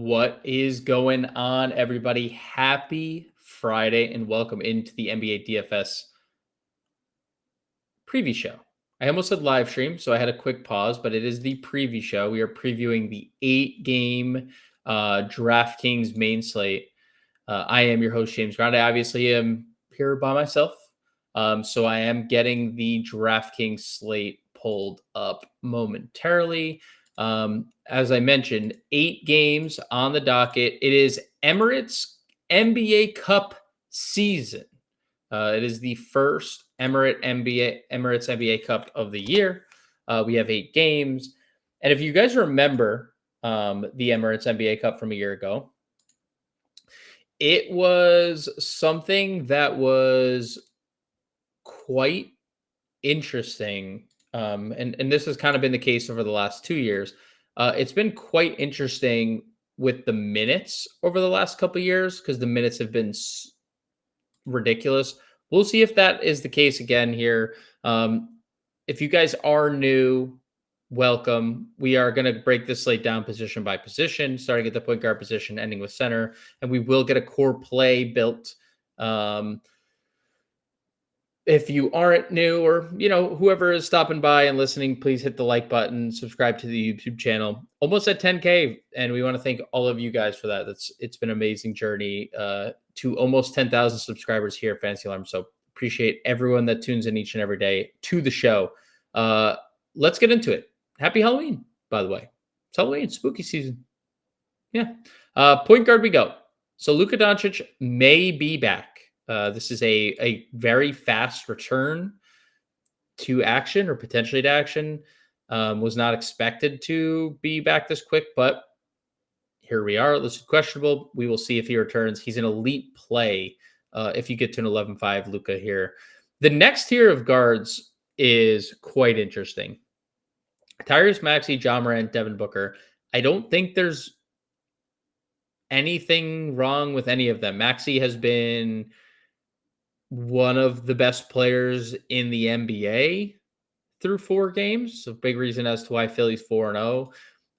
What is going on, everybody? Happy Friday and welcome into the NBA DFS preview show. I almost said live stream, so I had a quick pause, but it is the preview show. We are previewing the 8-game DraftKings main slate. I am your host, James Grande. I obviously am here by myself, so I am getting the DraftKings slate pulled up momentarily. As I mentioned, 8 games on the docket. It is Emirates NBA Cup season. It is the first Emirates NBA Cup of the year. We have 8 games. And if you guys remember the Emirates NBA Cup from a year ago, it was something that was quite interesting. And this has kind of been the case over the last 2 years. It's been quite interesting with the minutes over the last couple of years because the minutes have been ridiculous. We'll see if that is the case again here. If you guys are new, welcome. We are going to break this slate down position by position, starting at the point guard position, ending with center, and we will get a core play built. If you aren't new or, whoever is stopping by and listening, please hit the like button, subscribe to the YouTube channel. Almost at 10K. And we want to thank all of you guys for that. It's been an amazing journey to almost 10,000 subscribers here at Fantasy Alarm. So appreciate everyone that tunes in each and every day to the show. Let's get into it. Happy Halloween, by the way. It's Halloween, spooky season. Yeah. Point guard we go. So Luka Doncic may be back. This is a very fast return to action or potentially to action. Was not expected to be back this quick, but here we are. This is questionable. We will see if he returns. He's an elite play if you get to an 11-5 Luka here. The next tier of guards is quite interesting. Tyrese Maxey, Ja Morant, Devin Booker. I don't think there's anything wrong with any of them. Maxey has been one of the best players in the NBA through 4 games. So big reason as to why Philly's 4-0.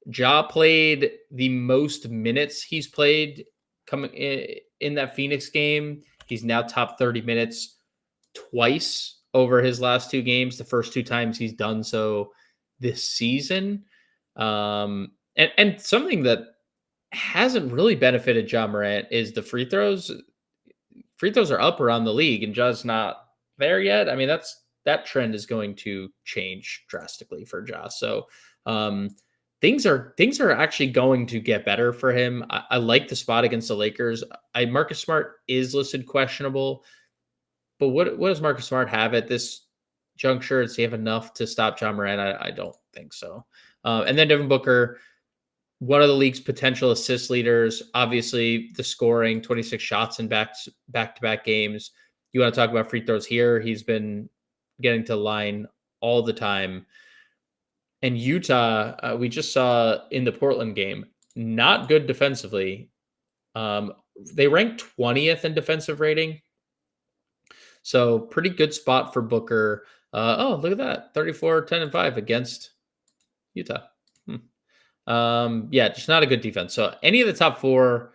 Ja played the most minutes he's played coming in that Phoenix game. He's now top 30 minutes twice over his last 2 games. The first 2 times he's done so this season. And something that hasn't really benefited Ja Morant is the free throws. Free throws are up around the league and Ja's not there yet. I mean, that trend is going to change drastically for Ja. So things are actually going to get better for him. I like the spot against the Lakers. Marcus Smart is listed questionable, but what does Marcus Smart have at this juncture? Does he have enough to stop Ja Morant? I don't think so. And then Devin Booker, one of the league's potential assist leaders, obviously the scoring, 26 shots in back-to-back games. You want to talk about free throws here. He's been getting to line all the time. And Utah, we just saw in the Portland game, not good defensively. They ranked 20th in defensive rating. So pretty good spot for Booker. Look at that. 34, 10, and 5 against Utah. Just not a good defense. So any of the top 4,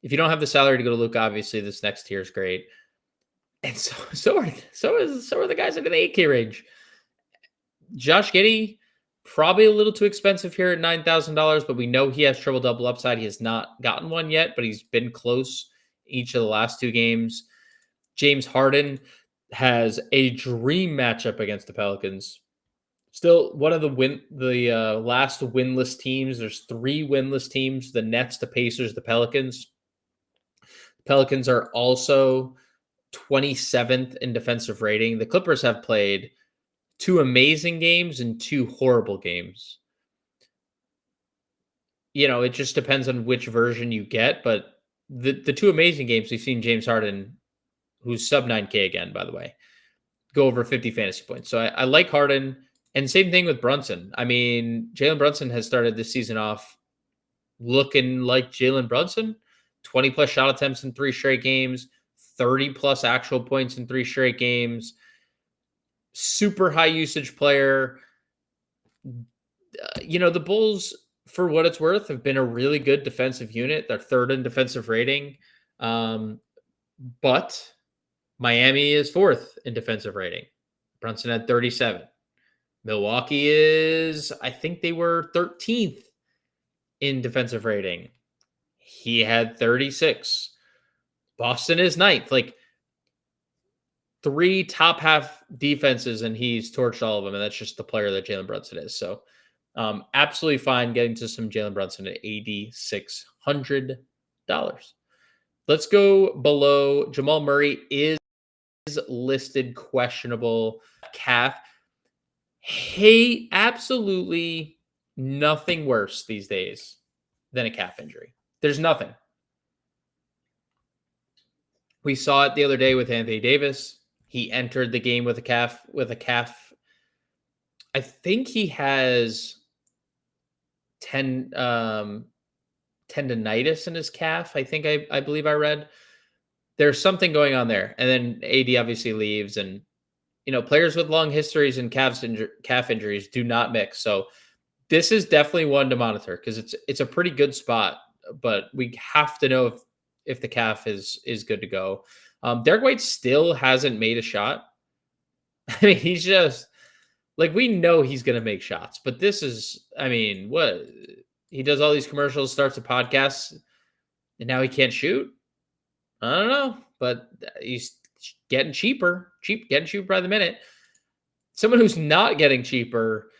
if you don't have the salary to go to Luka, obviously this next tier is great. And so are the guys in the 8K range. Josh Giddey, probably a little too expensive here at $9,000, but we know he has triple double upside. He has not gotten one yet, but he's been close each of the last 2 games. James Harden has a dream matchup against the Pelicans. Still one of the last winless teams. There's 3 winless teams: the Nets, the Pacers, the Pelicans. The Pelicans are also 27th in defensive rating. The Clippers have played 2 amazing games and 2 horrible games. It just depends on which version you get, but the 2 amazing games, we've seen James Harden, who's sub 9K again, by the way, go over 50 fantasy points. So I like Harden. And same thing with Brunson. I mean, Jalen Brunson has started this season off looking like Jalen Brunson. 20-plus shot attempts in 3 straight games, 30-plus actual points in 3 straight games. Super high usage player. The Bulls for what it's worth, have been a really good defensive unit. They're third in defensive rating. But Miami is fourth in defensive rating. Brunson had 37. Milwaukee is, I think they were 13th in defensive rating. He had 36. Boston is ninth. Like, three top half defenses, and he's torched all of them. And that's just the player that Jalen Brunson is. So, absolutely fine getting to some Jalen Brunson at $8,600. Let's go below. Jamal Murray is listed questionable calf. Hey, absolutely nothing worse these days than a calf injury. There's nothing. We saw it the other day with Anthony Davis. He entered the game with a calf. I think he has tendonitis in his calf. I believe I read. There's something going on there. And then AD obviously leaves, and players with long histories and calf injuries do not mix. So this is definitely one to monitor because it's a pretty good spot, but we have to know if the calf is good to go. Derek White still hasn't made a shot. I mean, he's just like, we know he's going to make shots, but this is, I mean, what he does, all these commercials, starts a podcast, and now he can't shoot. I don't know, but he's getting cheaper by the minute. Someone who's not getting cheaper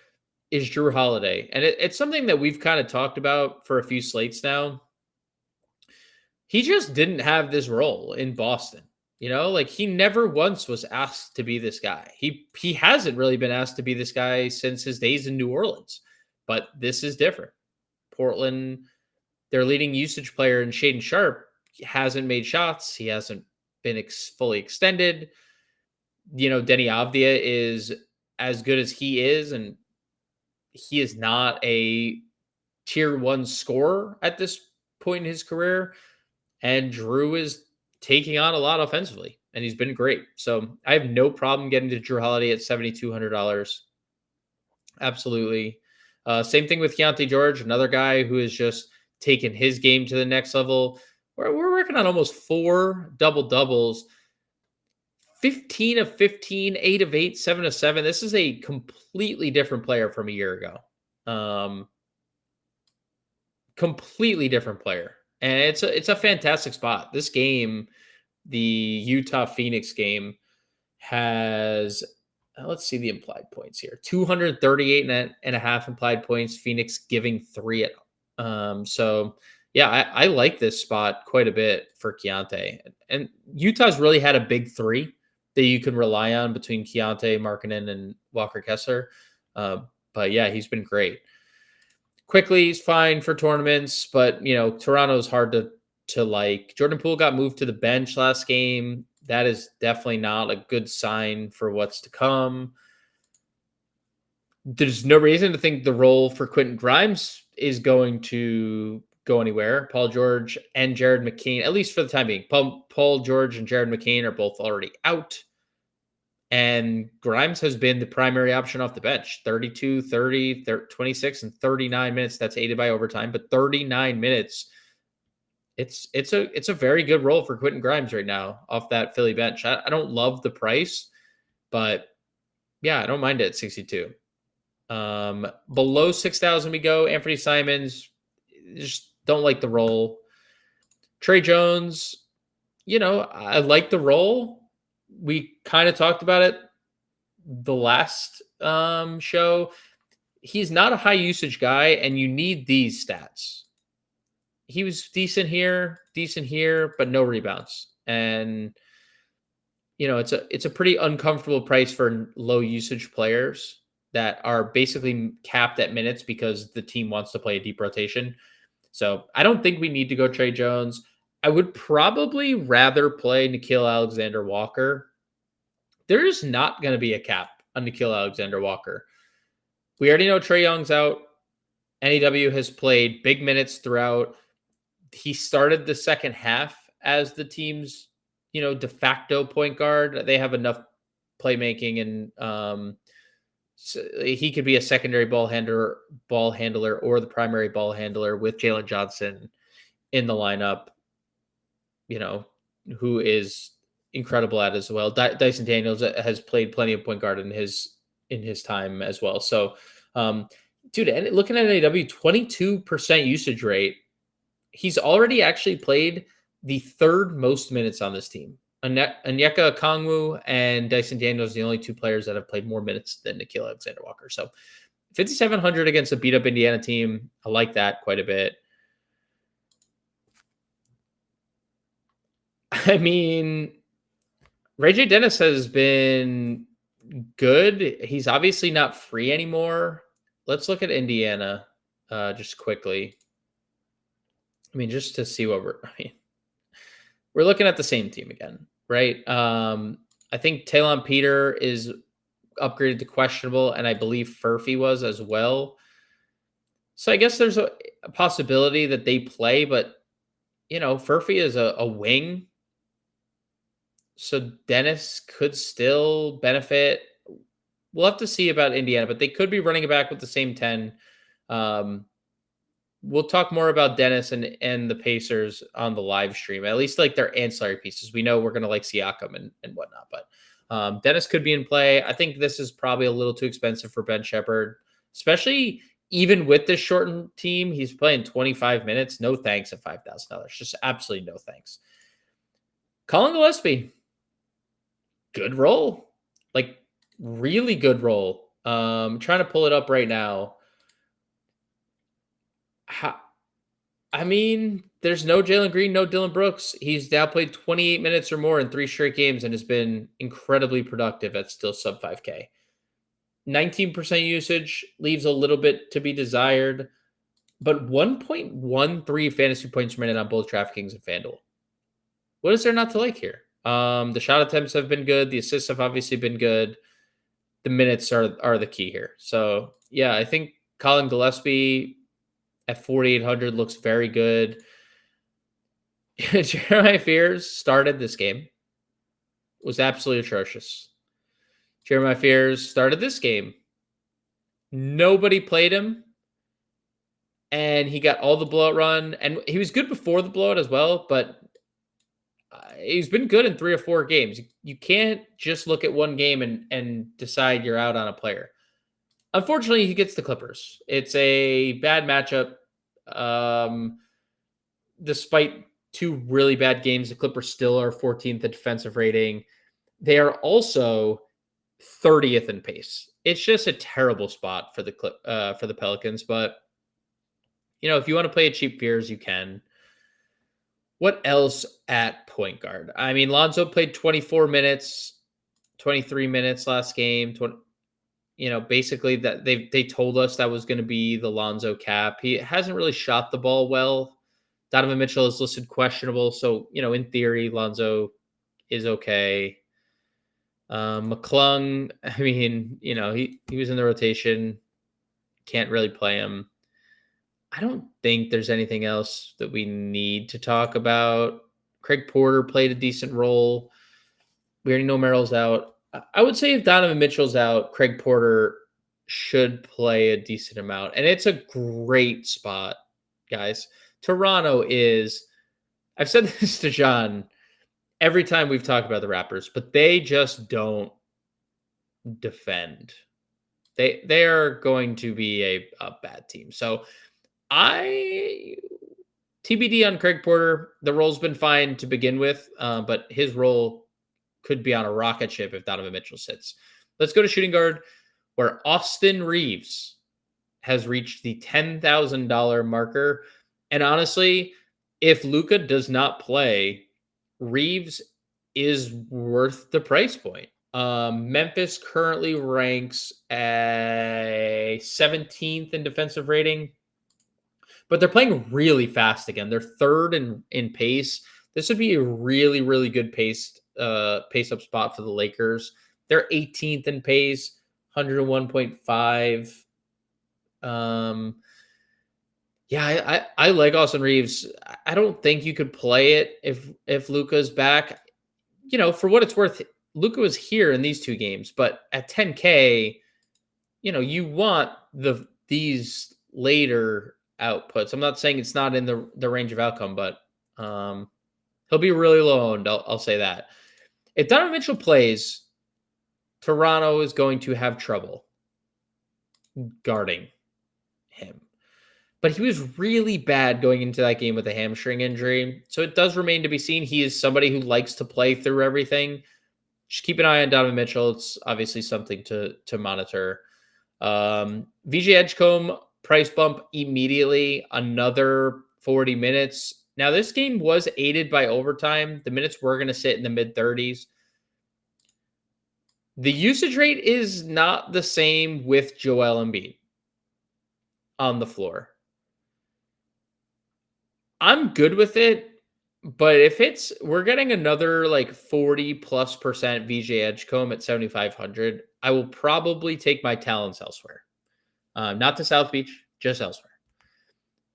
is Drew Holiday. And it's something that we've kind of talked about for a few slates now. He just didn't have this role in Boston. Like, he never once was asked to be this guy. He hasn't really been asked to be this guy since his days in New Orleans. But this is different. Portland, their leading usage player in Shaedon Sharpe, hasn't made shots. He hasn't been fully extended. Denny Avdia is as good as he is, and he is not a tier 1 scorer at this point in his career. And Drew is taking on a lot offensively, and he's been great. So I have no problem getting to Drew Holiday at $7,200. Absolutely. Same thing with Keontae George, another guy who has just taken his game to the next level. We're working on almost 4 double-doubles. 15 of 15, 8 of 8, 7 of 7. This is a completely different player from a year ago. Completely different player. And it's a fantastic spot. This game, the Utah Phoenix game, has, let's see the implied points here. 238 and a half implied points. Phoenix giving 3 at so yeah, I like this spot quite a bit for Keontae. And Utah's really had a big 3 that you can rely on between Keontae, Markkanen, and Walker Kessler. But yeah, he's been great. Quickly, he's fine for tournaments, but Toronto's hard to like. Jordan Poole got moved to the bench last game. That is definitely not a good sign for what's to come. There's no reason to think the role for Quentin Grimes is going to go anywhere. Paul George and Jared McCain, at least for the time being, Paul George and Jared McCain are both already out. And Grimes has been the primary option off the bench. 32, 30, 26, and 39 minutes. That's aided by overtime, but 39 minutes. It's a very good role for Quentin Grimes right now off that Philly bench. I don't love the price, but yeah, I don't mind it at 62. Below 6,000 we go. Anthony Simons, just don't like the role. Trey Jones, I like the role. We kind of talked about it the last show. He's not a high usage guy, and you need these stats. He was decent here, but no rebounds. And it's a pretty uncomfortable price for low usage players that are basically capped at minutes because the team wants to play a deep rotation. So I don't think we need to go Trey Jones. I would probably rather play Nickeil Alexander-Walker. There's not going to be a cap on Nickeil Alexander-Walker. We already know Trae Young's out. NEW has played big minutes throughout. He started the second half as the team's, de facto point guard. They have enough playmaking and So he could be a secondary ball handler, or the primary ball handler with Jalen Johnson in the lineup, you know, who is incredible at as well. Dyson Daniels has played plenty of point guard in his time as well. So, um, dude, and looking at NAW, 22% usage rate. He's already actually played the third most minutes on this team. Onyeka Okongwu and Dyson Daniels, the only two players that have played more minutes than Nickeil Alexander-Walker. So 5,700 against a beat up Indiana team. I like that quite a bit. I mean, Ray J. Dennis has been good. He's obviously not free anymore. Let's look at Indiana just quickly. I mean, just to see what we're looking at the same team again, right? I think Talon Peter is upgraded to questionable, and I believe Furphy was as well. So I guess there's a possibility that they play, but Furphy is a wing, so Dennis could still benefit. We'll have to see about Indiana, but they could be running it back with the same 10. We'll talk more about Dennis and the Pacers on the live stream, at least like their ancillary pieces. We know we're going to like Siakam and whatnot, but Dennis could be in play. I think this is probably a little too expensive for Ben Shepherd, especially even with this shortened team. He's playing 25 minutes. No thanks at $5,000. Just absolutely no thanks. Colin Gillespie, good role, like really good role. Trying to pull it up right now. I mean, there's no Jalen Green, no Dylan Brooks. He's now played 28 minutes or more in 3 straight games and has been incredibly productive at still sub 5K. 19% usage leaves a little bit to be desired, but 1.13 fantasy points per minute on both DraftKings and FanDuel. What is there not to like here? The shot attempts have been good. The assists have obviously been good. The minutes are the key here. So, yeah, I think Colin Gillespie at 4,800 looks very good. Jeremiah Fears started this game. Was absolutely atrocious. Jeremiah Fears started this game. Nobody played him. And he got all the blowout run. And he was good before the blowout as well, but he's been good in 3 or 4 games. You can't just look at one game and decide you're out on a player. Unfortunately, he gets the Clippers. It's a bad matchup. Despite 2 really bad games, the Clippers still are 14th in defensive rating. They are also 30th in pace. It's just a terrible spot for the Pelicans. But if you want to play a cheap Fears, you can. What else at point guard? I mean, Lonzo played 24 minutes, 23 minutes last game. Basically that they told us that was going to be the Lonzo cap. He hasn't really shot the ball well. Donovan Mitchell is listed questionable, so in theory, Lonzo is okay. McClung, I mean, he was in the rotation. Can't really play him. I don't think there's anything else that we need to talk about. Craig Porter played a decent role. We already know Merrill's out. I would say if Donovan Mitchell's out, Craig Porter should play a decent amount. And it's a great spot, guys. Toronto is, I've said this to John every time we've talked about the Raptors, but they just don't defend. They are going to be a bad team. So TBD on Craig Porter. The role's been fine to begin with, but his role could be on a rocket ship if Donovan Mitchell sits. Let's go to shooting guard, where Austin Reeves has reached the $10,000 marker. And honestly, if Luka does not play, Reeves is worth the price point. Memphis currently ranks a 17th in defensive rating, but they're playing really fast again. They're 3rd in pace. This would be a really, really good pace up spot for the Lakers. They're 18th in pace, 101.5. Yeah, I like Austin Reeves. I don't think you could play it if Luka's back. For what it's worth, Luka was here in these 2 games, but at 10K, you want these later outputs. I'm not saying it's not in the range of outcome, but he'll be really low owned. I'll say that. If Donovan Mitchell plays, Toronto is going to have trouble guarding him. But he was really bad going into that game with a hamstring injury. So it does remain to be seen. He is somebody who likes to play through everything. Just keep an eye on Donovan Mitchell. It's obviously something to monitor. VJ Edgecombe price bump immediately, another 40 minutes. Now, this game was aided by overtime. The minutes were going to sit in the mid 30s. The usage rate is not the same with Joel Embiid on the floor. I'm good with it, but if we're getting another like 40+% VJ Edgecombe at 7,500, I will probably take my talents elsewhere. Not to South Beach, just elsewhere.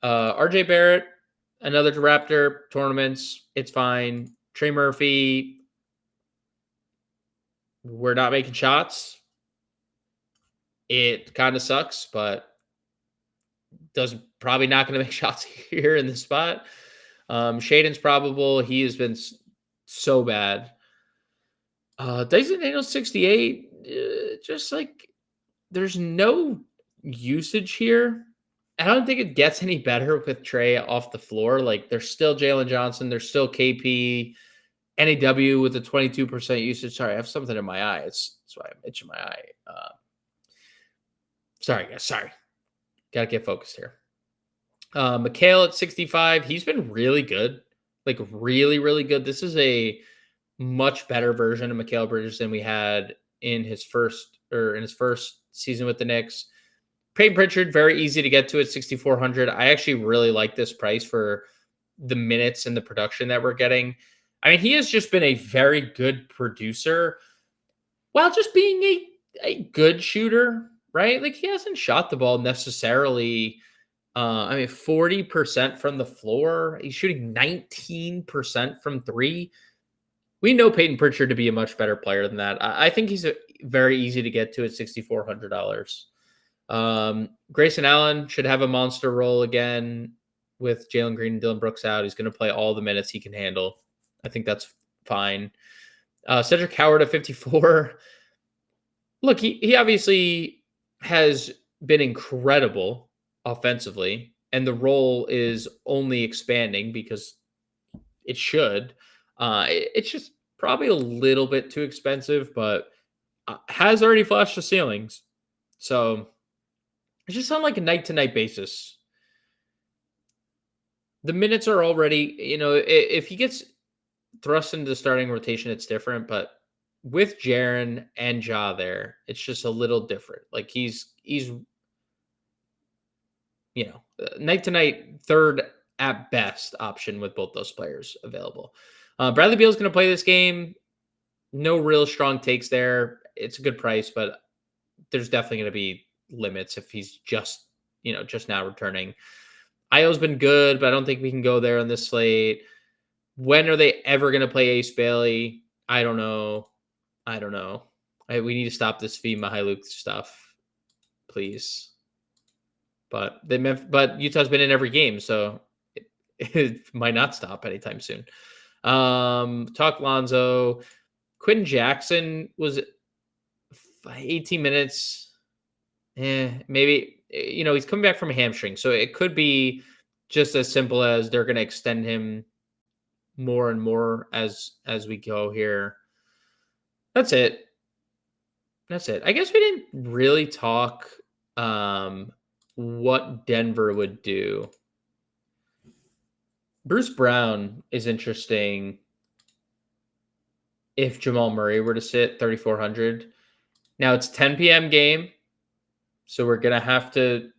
RJ Barrett, another Raptor tournaments. It's fine. Trey Murphy, we're not making shots. It kind of sucks, but probably not going to make shots here in this spot. Shaden's probable. He has been so bad. Dyson Daniels 68. Just like there's no usage here. I don't think it gets any better with Trey off the floor. Like there's still Jalen Johnson. There's still KP. NAW with a 22% usage. Sorry, I have something in my eye. That's why I'm itching my eye. Sorry, guys. Sorry. Got to get focused here. Mikhail at 65. He's been really good. Like really, really good. This is a much better version of Mikhail Bridges than we had in his first season with the Knicks. Peyton Pritchard, very easy to get to at 6,400. I actually really like this price for the minutes and the production that we're getting. I mean, he has just been a very good producer while just being a good shooter, right? Like he hasn't shot the ball necessarily. 40% from the floor. He's shooting 19% from three. We know Peyton Pritchard to be a much better player than that. I think he's very easy to get to at $6,400. Grayson Allen should have a monster role again with Jalen Green and Dylan Brooks out. He's going to play all the minutes he can handle. I think that's fine. Cedric Howard at 54. Look, he obviously has been incredible offensively, and the role is only expanding because it should. It's just probably a little bit too expensive, but has already flashed the ceilings. So it's just on like a night-to-night basis. The minutes are already, if he gets thrust into the starting rotation, it's different. But with Jaren and Ja there, it's just a little different. Like he's night to night third at best option with both those players available. Bradley Beal's going to play this game. No real strong takes there. It's a good price, but there's definitely going to be limits if he's just now returning. Io's been good, but I don't think we can go there on this slate. When are they ever going to play Ace Bailey? I don't know. We need to stop this Fee Mihailuk stuff, please. But Utah's been in every game, so it might not stop anytime soon. Talk Lonzo. Quentin Jackson was 18 minutes. Maybe, he's coming back from a hamstring. So it could be just as simple as they're going to extend him more and more as we go here. That's it. I guess we didn't really talk what Denver would do. Bruce Brown is interesting if Jamal Murray were to sit 3,400. Now it's 10 p.m. game, so we're going to have to,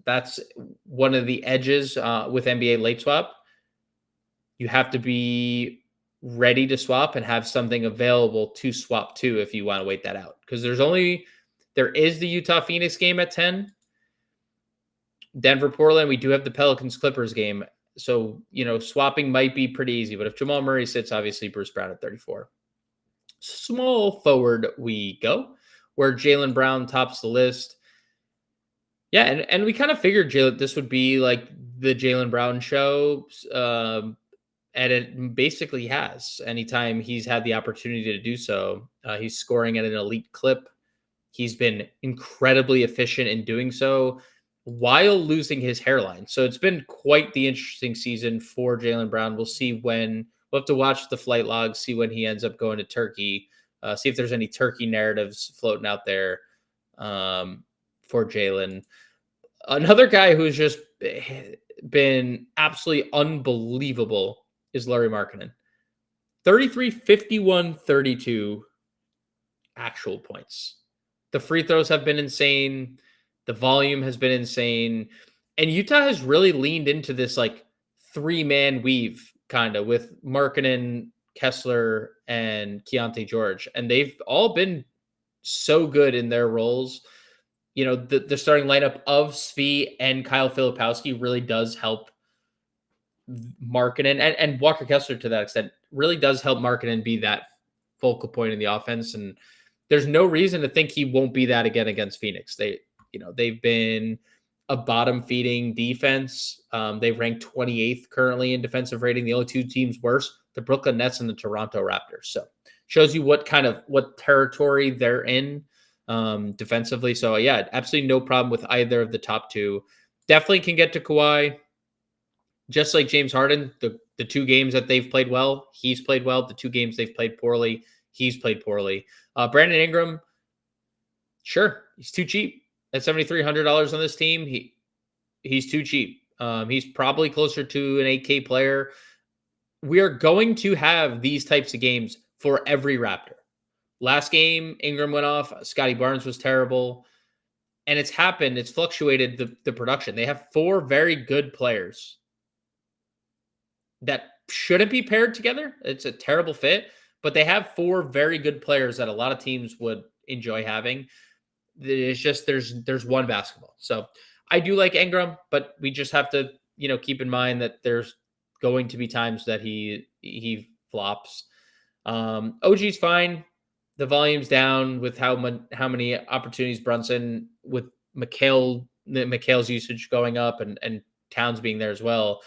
that's one of the edges with NBA late swap. You have to be ready to swap and have something available to swap to if you want to wait that out. Because there is the Utah Phoenix game at 10. Denver Portland, we do have the Pelicans Clippers game. So, swapping might be pretty easy. But if Jamal Murray sits, obviously Bruce Brown at 34. Small forward we go. where Jaylen Brown tops the list. Yeah, and we kind of figured this would be like the Jaylen Brown show, and it basically has. Anytime he's had the opportunity to do so, he's scoring at an elite clip. He's been incredibly efficient in doing so while losing his hairline. So it's been quite the interesting season for Jaylen Brown. We'll see when we'll have to watch the flight logs, see when he ends up going to Turkey, see if there's any Turkey narratives floating out there for Jaylen. Another guy who's just been absolutely unbelievable is Larry Markkinen. 33, 51, 32 actual points. The free throws have been insane. The volume has been insane. And Utah has really leaned into this like 3-man weave kind of with Markkinen, Kessler, and Keontae George. And they've all been so good in their roles. You know, the starting lineup of Svi and Kyle Filipowski really does help Markkinen and Walker Kessler to that extent really does help Markkinen be that focal point in the offense. And there's no reason to think he won't be that again against Phoenix. They've been a bottom feeding defense. They've ranked 28th currently in defensive rating. The only two teams worse, the Brooklyn Nets and the Toronto Raptors. So shows you what territory they're in defensively. So yeah, absolutely no problem with either of the top two. Definitely can get to Kawhi. Just like James Harden, the 2 games that they've played well, he's played well. The 2 games they've played poorly, he's played poorly. Brandon Ingram, sure, he's too cheap at $7,300 on this team. He's too cheap. He's probably closer to an 8K player. We are going to have these types of games for every Raptor. Last game, Ingram went off. Scotty Barnes was terrible. And it's happened. It's fluctuated the production. They have 4 very good players that shouldn't be paired together. It's a terrible fit, but they have 4 very good players that a lot of teams would enjoy having. It's just there's one basketball. So I do like Ingram, but we just have to, keep in mind that there's going to be times that he flops. OG's fine. The volume's down with how many opportunities Brunson with Mikhail's usage going up and Towns being there as well.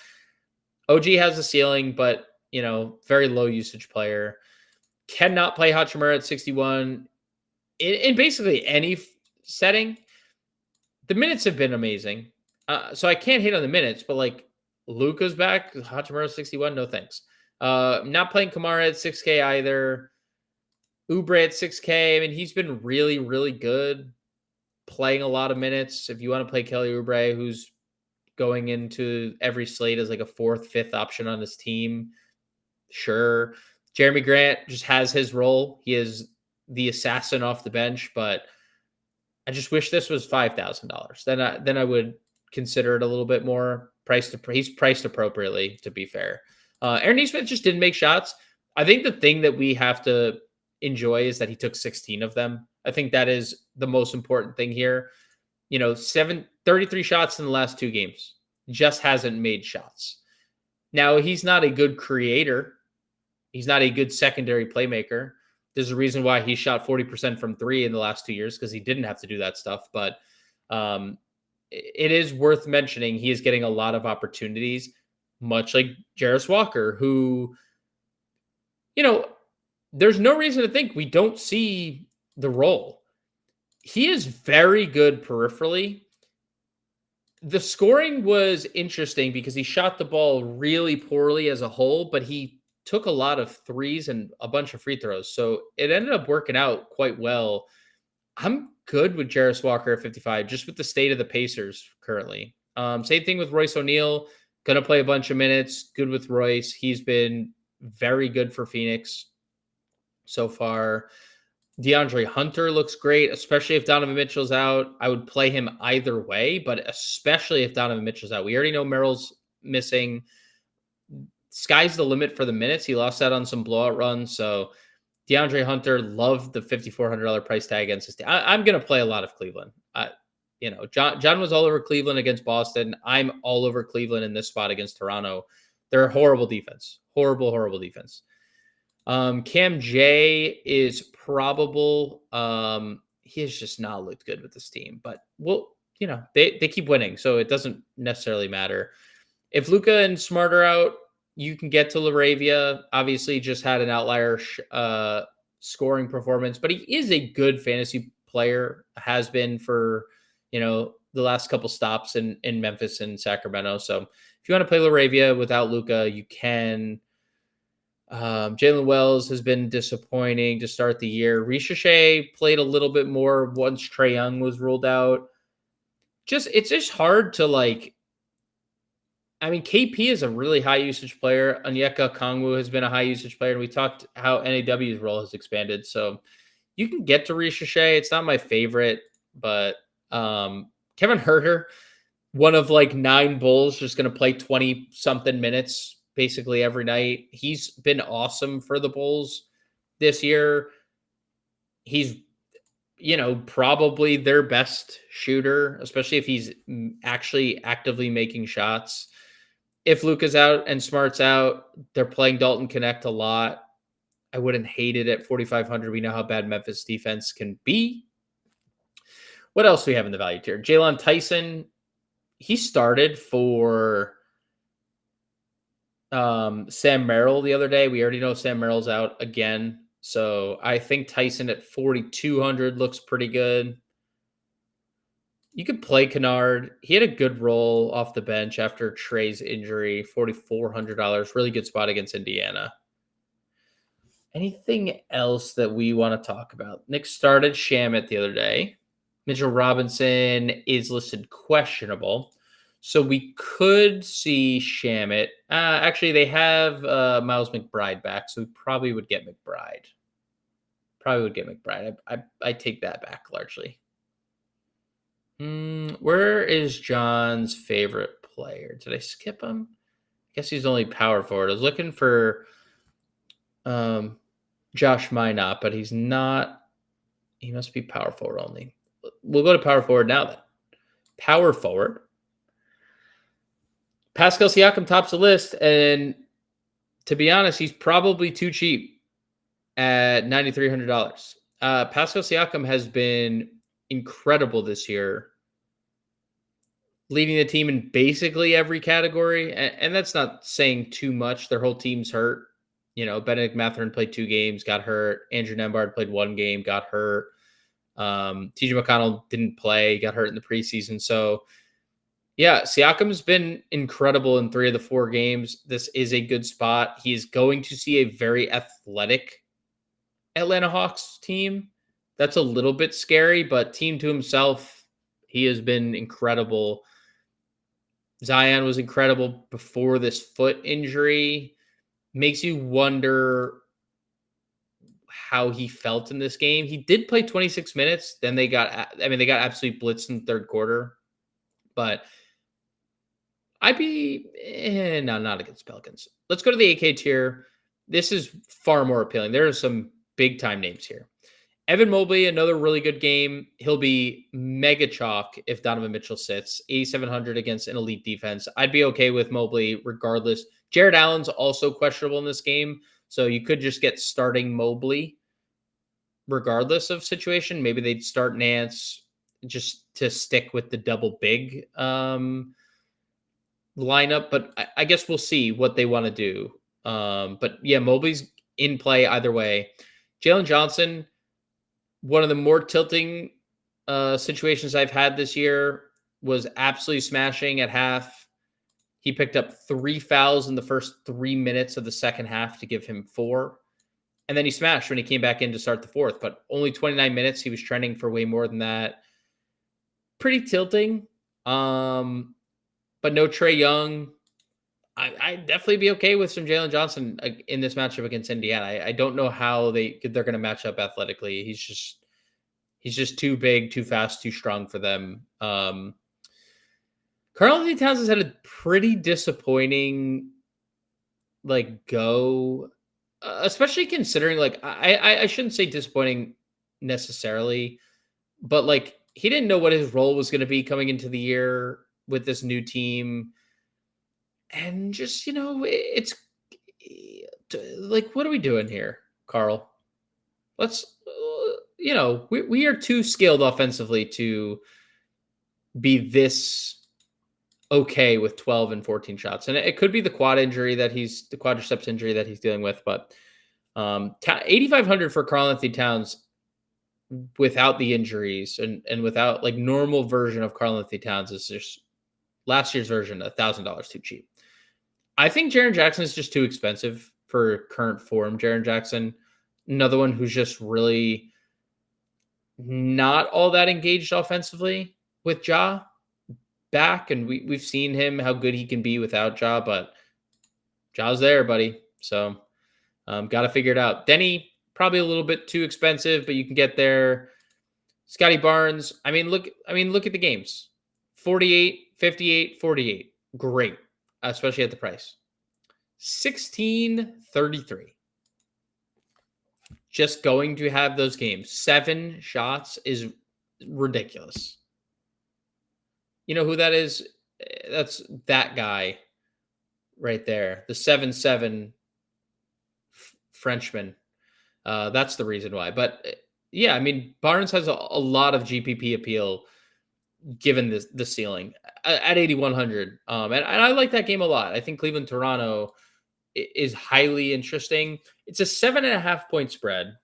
OG has a ceiling, but very low usage player. Cannot play Hachimura at 61 in basically any setting. The minutes have been amazing, so I can't hate on the minutes. But like Luka's back, Hachimura 61, no thanks. Not playing Kamara at 6K either. Oubre at 6K. I mean, he's been really, really good, playing a lot of minutes. If you want to play Kelly Oubre, who's going into every slate as like a 4th, 5th option on his team, sure. Jeremy Grant just has his role. He is the assassin off the bench, but I just wish this was $5,000. Then I would consider it a little bit more priced. He's priced appropriately, to be fair. Aaron Nesmith just didn't make shots. I think the thing that we have to enjoy is that he took 16 of them. I think that is the most important thing here. 33 shots in the last 2 games. Just hasn't made shots. Now, he's not a good creator. He's not a good secondary playmaker. There's a reason why he shot 40% from 3 in the last 2 years, because he didn't have to do that stuff. But it is worth mentioning he is getting a lot of opportunities, much like Jarris Walker, who, there's no reason to think we don't see the role. He is very good peripherally. The scoring was interesting because he shot the ball really poorly as a whole, but he took a lot of threes and a bunch of free throws. So it ended up working out quite well. I'm good with Jarris Walker at 55, just with the state of the Pacers currently. Same thing with Royce O'Neal. Going to play a bunch of minutes. Good with Royce. He's been very good for Phoenix so far. DeAndre Hunter looks great, especially if Donovan Mitchell's out. I would play him either way, but especially if Donovan Mitchell's out. We already know Merrill's missing. Sky's the limit for the minutes. He lost out on some blowout runs. So DeAndre Hunter, loved the $5,400 price tag against his team. I'm going to play a lot of Cleveland. John was all over Cleveland against Boston. I'm all over Cleveland in this spot against Toronto. They're a horrible defense. Horrible, horrible defense. Cam J is probable. he has just not looked good with this team. But they keep winning, so it doesn't necessarily matter. If Luka and Smart are out, you can get to Laravia. Obviously, just had an outlier scoring performance, but he is a good fantasy player. Has been for the last couple stops in Memphis and Sacramento. So if you want to play Laravia without Luka, you can. Jalen Wells has been disappointing to start the year. Richeche played a little bit more once Trae Young was ruled out. It's just hard to KP is a really high usage player. Onyeka Kongwu has been a high usage player, and we talked how NAW's role has expanded. So you can get to Richeche. It's not my favorite, but Kevin Huerter, one of 9 Bulls, just going to play 20 something minutes basically every night. He's been awesome for the Bulls this year. He's probably their best shooter, especially if he's actually actively making shots. If Luka's out and Smart's out, they're playing Dalton Connect a lot. I wouldn't hate it at 4,500. We know how bad Memphis defense can be. What else do we have in the value tier? Jalen Tyson, he started for Sam Merrill the other day. We already know Sam Merrill's out again. So I think Tyson at 4,200 looks pretty good. You could play Kennard. He had a good role off the bench after Trey's injury. $4,400. Really good spot against Indiana. Anything else that we want to talk about? Nick started Shamet the other day. Mitchell Robinson is listed questionable. So we could see Shamet. Actually, they have Miles McBride back, so we probably would get McBride. I take that back largely. Where is John's favorite player? Did I skip him? I guess he's only power forward. I was looking for Josh Minot, but he's not. He must be power forward only. We'll go to power forward now then. Power forward. Pascal Siakam tops the list, and to be honest, he's probably too cheap at $9,300. Pascal Siakam has been incredible this year, leading the team in basically every category, and that's not saying too much. Their whole team's hurt. Benedict Mathurin played 2 games, got hurt. Andrew Nembhard played 1 game, got hurt. TJ McConnell didn't play, got hurt in the preseason. So, yeah, Siakam's been incredible in 3 of the 4 games. This is a good spot. He is going to see a very athletic Atlanta Hawks team. That's a little bit scary, but team to himself, he has been incredible. Zion was incredible before this foot injury. Makes you wonder how he felt in this game. He did play 26 minutes. Then they got absolutely blitzed in the third quarter. But I'd be no, not against Pelicans. Let's go to the AK tier. This is far more appealing. There are some big time names here. Evan Mobley, another really good game. He'll be mega chalk if Donovan Mitchell sits. 8,700 against an elite defense. I'd be okay with Mobley regardless. Jared Allen's also questionable in this game, so you could just get starting Mobley regardless of situation. Maybe they'd start Nance just to stick with the double big lineup, but I guess we'll see what they want to do. But yeah, Mobley's in play either way. Jalen Johnson, one of the more tilting situations I've had this year, was absolutely smashing at half. He picked up 3 fouls in the first 3 minutes of the second half to give him 4. And then he smashed when he came back in to start the fourth, but only 29 minutes. He was trending for way more than that. Pretty tilting. But no Trae Young. I'd definitely be okay with some Jalen Johnson in this matchup against Indiana. I don't know how they're going to match up athletically. He's just too big, too fast, too strong for them. Karl-Anthony Towns has had a pretty disappointing go, especially considering I shouldn't say disappointing necessarily, but he didn't know what his role was going to be coming into the year with this new team. And just, it's what are we doing here, Carl? we are too skilled offensively to be this okay with 12 and 14 shots. And it could be the quadriceps injury that he's dealing with, but 8,500 for Karl-Anthony Towns without the injuries and without like normal version of Karl-Anthony Towns is just last year's version, $1,000 too cheap. I think Jaren Jackson is just too expensive for current form. Jaren Jackson, another one who's just really not all that engaged offensively with Ja back. And we've seen him, how good he can be without Ja, but Ja's there, buddy. So got to figure it out. Denny, probably a little bit too expensive, but you can get there. Scotty Barnes, look at the games. 48, 58, 48. Great, especially at the price. 16, 33. Just going to have those games. 7 shots is ridiculous. You know who that is? That's that guy right there. The 7-7 Frenchman. That's the reason why. But yeah, Barnes has a lot of GPP appeal given the ceiling at 8,100. And I like that game a lot. I think Cleveland Toronto is highly interesting. It's a 7.5 point spread,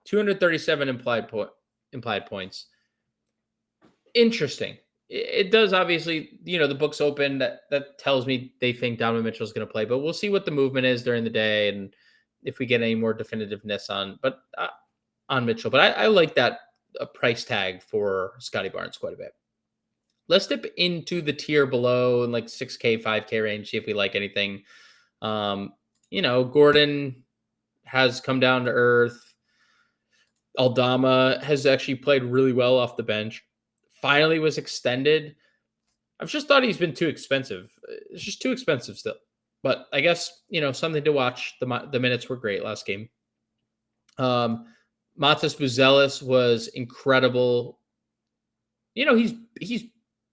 237 implied points. Interesting. It does obviously, the book's open. That tells me they think Donovan Mitchell is going to play, but we'll see what the movement is during the day and if we get any more definitiveness on Mitchell. But I like that price tag for Scotty Barnes quite a bit. Let's dip into the tier below in like 6K, 5K range, see if we like anything. Gordon has come down to earth. Aldama has actually played really well off the bench. Finally was extended. I've just thought he's been too expensive. It's just too expensive still. But I guess, something to watch. The minutes were great last game. Matas Buzelis was incredible. He's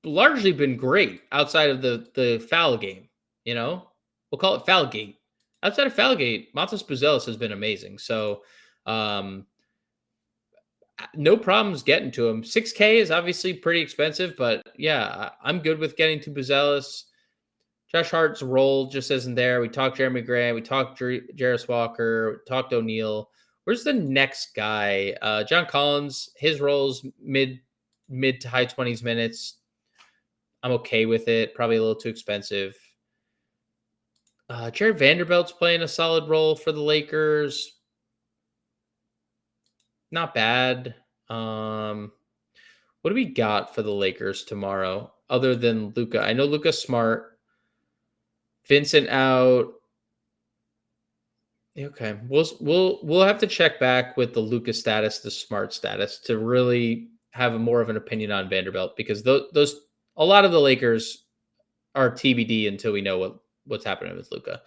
largely been great outside of the foul game. We'll call it foul gate. Outside of foul gate, Matas Buzelis has been amazing. So no problems getting to him. 6K is obviously pretty expensive, but yeah, I'm good with getting to Buzelis. Josh Hart's role just isn't there. We talked Jeremy Grant. We talked Jarris Walker. We talked O'Neal. Where's the next guy? John Collins. His role's mid to high 20s minutes. I'm okay with it. Probably a little too expensive. Jared Vanderbilt's playing a solid role for the Lakers. Not bad. What do we got for the Lakers tomorrow other than Luka? I know Luka's smart. Vincent out. Okay, we'll have to check back with the Luka status, the smart status, to really have more of an opinion on Vanderbilt, because those a lot of the Lakers are TBD until we know what's happening with Luka.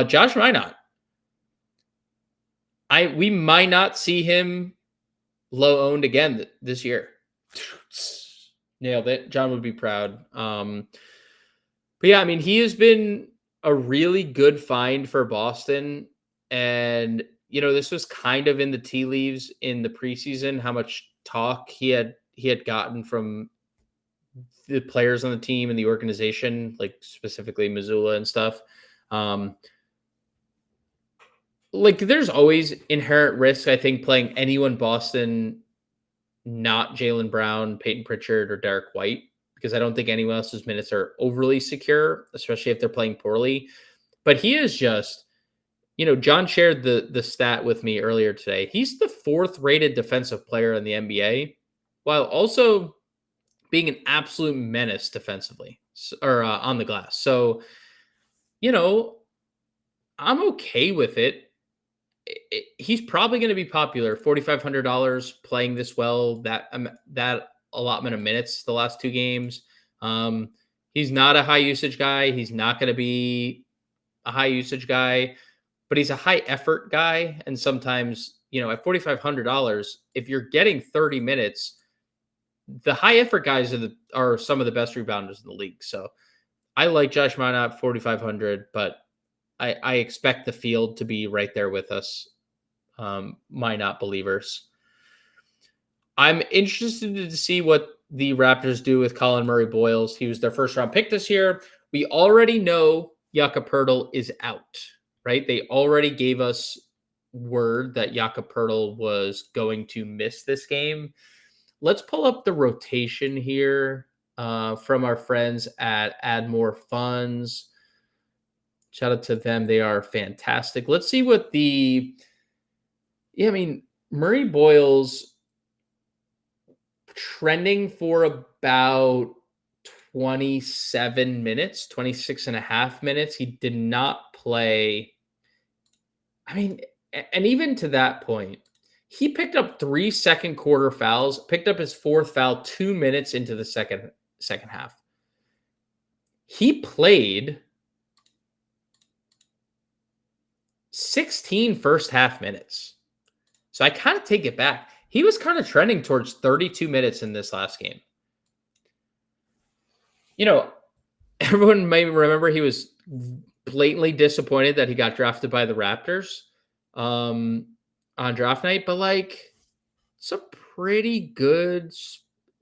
Josh Minot. We might not see him low owned again this year. Nailed it. John would be proud. But yeah, he has been a really good find for Boston. And, this was kind of in the tea leaves in the preseason, how much talk he had gotten from the players on the team and the organization, like specifically Missoula and stuff. There's always inherent risk, I think, playing anyone Boston, not Jaylen Brown, Peyton Pritchard, or Derek White, because I don't think anyone else's minutes are overly secure, especially if they're playing poorly. But he is just, John shared the stat with me earlier today. He's the 4th rated defensive player in the NBA, while also being an absolute menace defensively or on the glass. So, I'm okay with it. He's probably going to be popular. $4,500 playing this well, that allotment of minutes the last 2 games. He's not a high usage guy. He's not going to be a high usage guy, but he's a high effort guy. And sometimes, at $4,500, if you're getting 30 minutes, the high effort guys are some of the best rebounders in the league. So I like Josh Minot, 4,500, but I expect the field to be right there with us. Minot believers. I'm interested to see what the Raptors do with Colin Murray Boyles. He was their first round pick this year. We already know Jakob Poeltl is out, right? They already gave us word that Jakob Poeltl was going to miss this game. Let's pull up the rotation here from our friends at Add More Funds. Shout out to them. They are fantastic. Let's see what Murray Boyles trending for about 27 minutes, 26 and a half minutes. He did not play. And even to that point, he picked up 3 second quarter fouls, picked up his 4th foul 2 minutes into the second half. He played 16 first half minutes. So I kind of take it back. He was kind of trending towards 32 minutes in this last game. Everyone may remember he was blatantly disappointed that he got drafted by the Raptors on draft night, but it's a pretty good.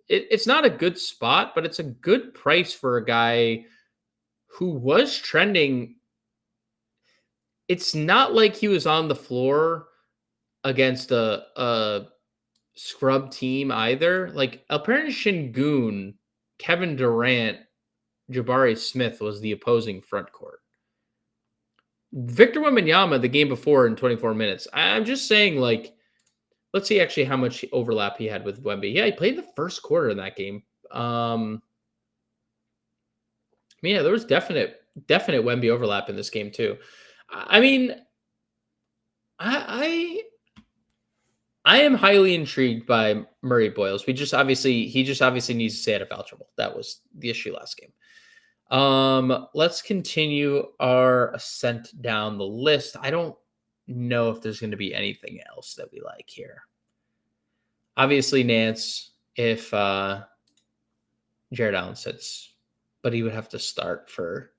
It's not a good spot, but it's a good price for a guy who was trending. It's not like he was on the floor against a scrub team either. Like Alperen Şengün, Kevin Durant, Jabari Smith was the opposing front court. Victor Wembanyama the game before in 24 minutes. I'm just saying, let's see actually how much overlap he had with Wemby. Yeah, he played the first quarter in that game. There was definite Wemby overlap in this game too. I am highly intrigued by Murray Boyles. He just obviously needs to stay out of foul trouble. That was the issue last game. Let's continue our ascent down the list. I don't know if there's going to be anything else that we like here. Obviously, Nance, if Jared Allen sits, but he would have to start for.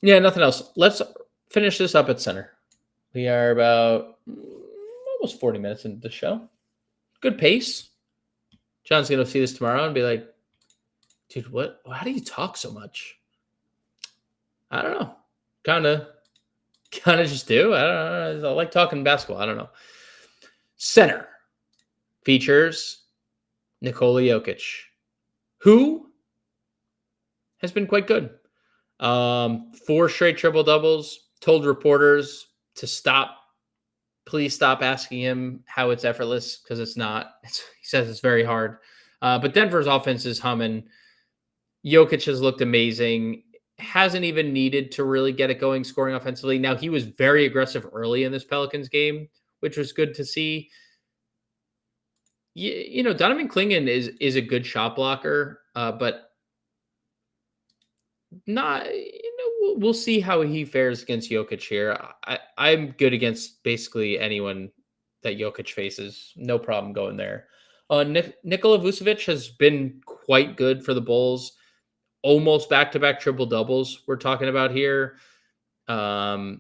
Yeah, nothing else. Let's finish this up at center. We are about almost 40 minutes into the show. Good pace. John's going to see this tomorrow and be like, dude, what? How do you talk so much? I don't know. Kind of just do. I don't know. I like talking basketball. I don't know. Center features Nikola Jokic, who has been quite good. 4 straight triple doubles. Told reporters to stop. Please stop asking him how it's effortless, because it's not. He says it's very hard. But Denver's offense is humming. Jokic has looked amazing. Hasn't even needed to really get it going scoring offensively. Now, he was very aggressive early in this Pelicans game, which was good to see. Donovan Clingan is a good shot blocker, but not, we'll see how he fares against Jokic here. I'm good against basically anyone that Jokic faces. No problem going there. Nikola Vucevic has been quite good for the Bulls. Almost back-to-back triple doubles we're talking about here. The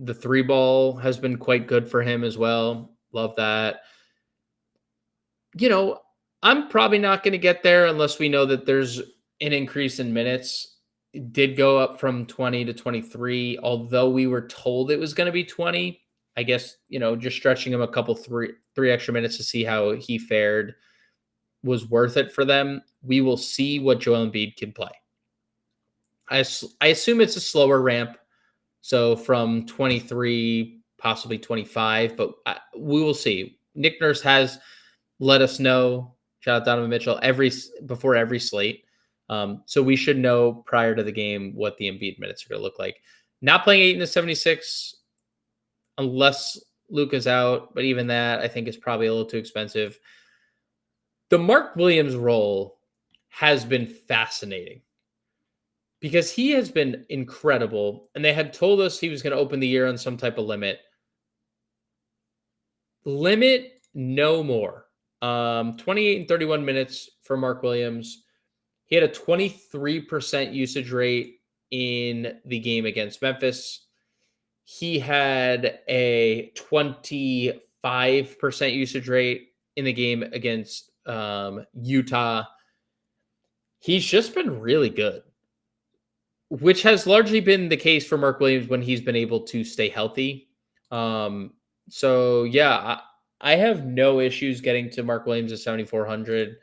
3-ball has been quite good for him as well. Love that. I'm probably not going to get there unless we know that there's an increase in minutes. It did go up from 20 to 23, although we were told it was going to be 20. I guess, just stretching him a couple, three extra minutes to see how he fared was worth it for them. We will see what Joel Embiid can play. I assume it's a slower ramp, so from 23, possibly 25, but we will see. Nick Nurse has let us know, shout out Donovan Mitchell, before every slate. So we should know prior to the game what the Embiid minutes are going to look like. Not playing 8 in the 76 unless Luka's out, but even that I think is probably a little too expensive. The Mark Williams role has been fascinating because he has been incredible, and they had told us he was going to open the year on some type of limit. Limit no more. 28 and 31 minutes for Mark Williams. He had a 23% usage rate in the game against Memphis. He had a 25% usage rate in the game against Utah. He's just been really good, which has largely been the case for Mark Williams when he's been able to stay healthy. Um, so yeah, I have no issues getting to Mark Williams at 7,400,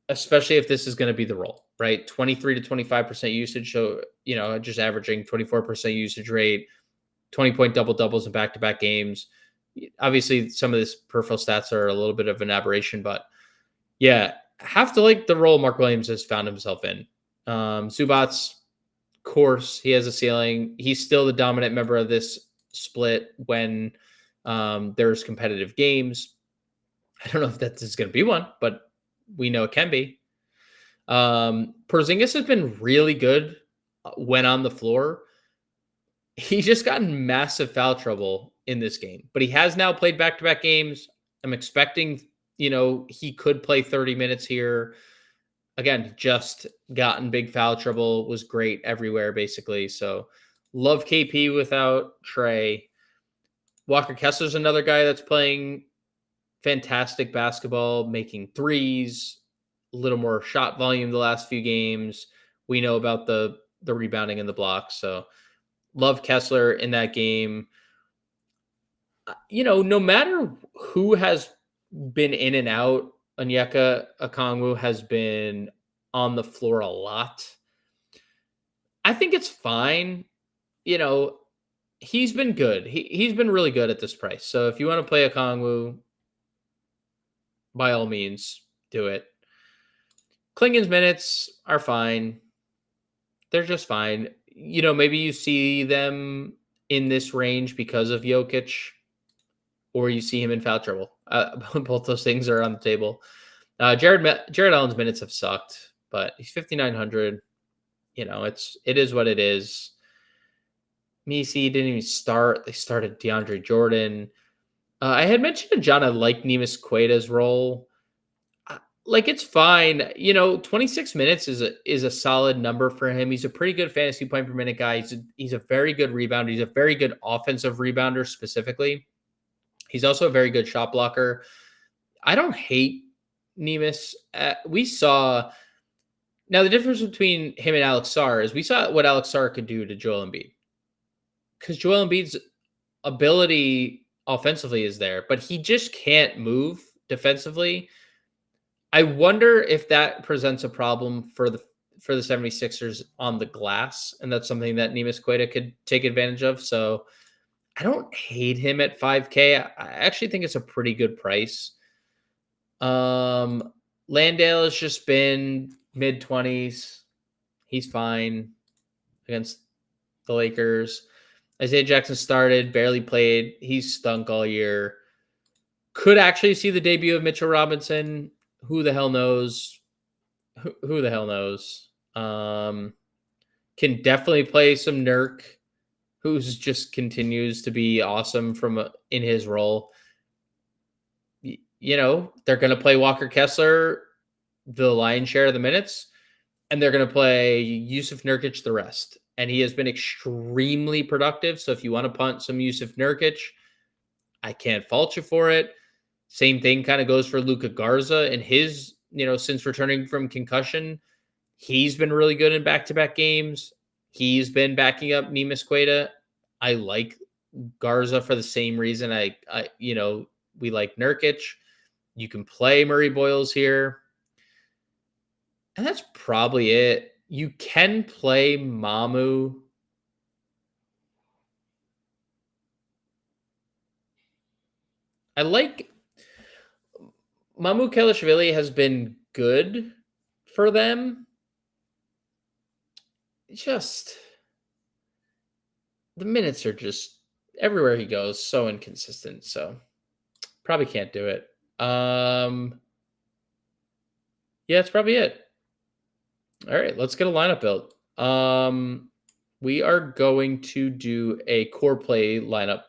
especially if this is going to be the role, right? 23 to 25% usage. So, just averaging 24% usage rate, 20-point double doubles in back to back games. Obviously, some of this peripheral stats are a little bit of an aberration, but yeah, have to like the role Mark Williams has found himself in. Zubats, course, he has a ceiling. He's still the dominant member of this split when there's competitive games. I don't know if that is going to be one, but we know it can be. Porzingis has been really good when on the floor. He's just gotten massive foul trouble in this game, but he has now played back-to-back games. I'm expecting, he could play 30 minutes here. Again, just gotten big foul trouble, was great everywhere, basically. So love KP without Trey. Walker Kessler's another guy that's playing fantastic basketball, making threes, a little more shot volume the last few games. We know about the rebounding and the blocks. So love Kessler in that game. No matter who has been in and out, Onyeka Okongwu has been on the floor a lot. I think it's fine. He's been good. He's been really good at this price. So if you want to play Okongwu, by all means, do it. Klingen's minutes are fine. They're just fine. Maybe you see them in this range because of Jokic, or you see him in foul trouble. Both those things are on the table. Jared Allen's minutes have sucked, but he's 5,900. It is what it is. Misi didn't even start. They started DeAndre Jordan. I had mentioned to John I like Neemias Queta's role. It's fine. 26 minutes is a solid number for him. He's a pretty good fantasy point per minute guy. He's a very good rebounder. He's a very good offensive rebounder specifically. He's also a very good shot blocker. I don't hate Neemias. We saw now the difference between him and Alex Sarr is we saw what Alex Sarr could do to Joel Embiid. Because Joel Embiid's ability offensively is there, but he just can't move defensively. I wonder if that presents a problem for the 76ers on the glass, and that's something that Neemias Queta could take advantage of. So I don't hate him at 5K. I actually think it's a pretty good price. Landale has just been mid-20s. He's fine against the Lakers. Isaiah Jackson started, barely played. He's stunk all year. Could actually see the debut of Mitchell Robinson. Who the hell knows? Who the hell knows? Can definitely play some Nurk, who's just continues to be awesome in his role. They're going to play Walker Kessler the lion's share of the minutes, and they're going to play Yusuf Nurkic the rest. And he has been extremely productive. So if you want to punt some Yusuf Nurkic, I can't fault you for it. Same thing kind of goes for Luka Garza and his, since returning from concussion, he's been really good in back-to-back games. He's been backing up Neemias Queta. I like Garza for the same reason we like Nurkic. You can play Murray Boyles here. And that's probably it. You can play Mamu. I like Mamu Kelishvili has been good for them. Just the minutes are just everywhere he goes so inconsistent. So probably can't do it. Yeah, that's probably it. All right, let's get a lineup built. We are going to do a core play lineup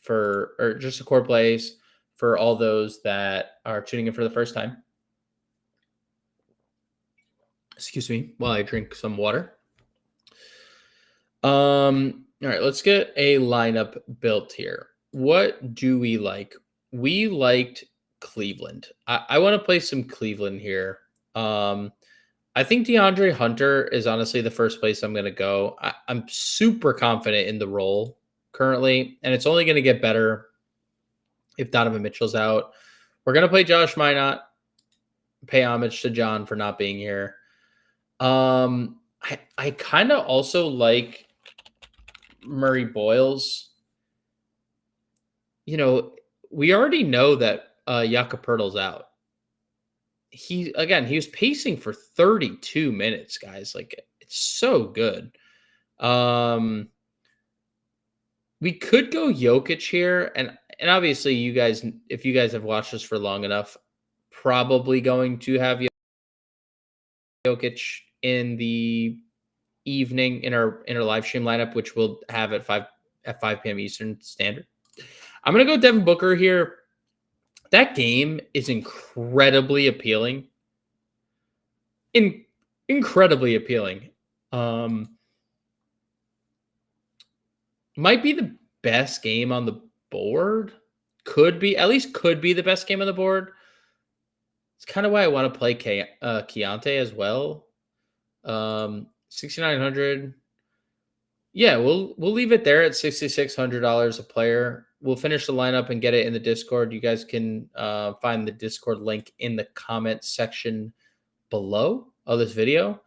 or just a core plays for all those that are tuning in for the first time. Excuse me while I drink some water. All right, let's get a lineup built here. What do we like? We liked Cleveland. I want to play some Cleveland here. I think DeAndre Hunter is honestly the first place I'm going to go. I'm super confident in the role currently, and it's only going to get better if Donovan Mitchell's out. We're going to play Josh Minot, pay homage to John for not being here. I kind of also like Murray Boyles. You know, we already know that Jakob Poeltl's out. He was pacing for 32 minutes, guys. Like, it's so good. We could go Jokic here, and obviously you guys, if you guys have watched this for long enough, probably going to have Jokic in the evening in our live stream lineup, which we'll have at 5 p.m. Eastern Standard. I'm gonna go Devin Booker here. That game is incredibly appealing. Incredibly appealing. Might be the best game on the board. Could be the best game on the board. It's kind of why I want to play Keontae as well. 6,900. Yeah, we'll leave it there at $6,600 a player. We'll finish the lineup and get it in the Discord. You guys can find the Discord link in the comment section below of this video.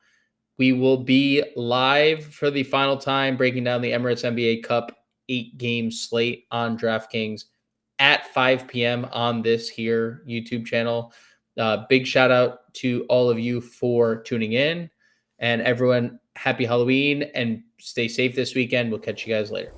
We will be live for the final time, breaking down the Emirates NBA Cup 8-game slate on DraftKings at 5 p.m. on this here YouTube channel. Big shout out to all of you for tuning in, and everyone, happy Halloween and stay safe this weekend. We'll catch you guys later.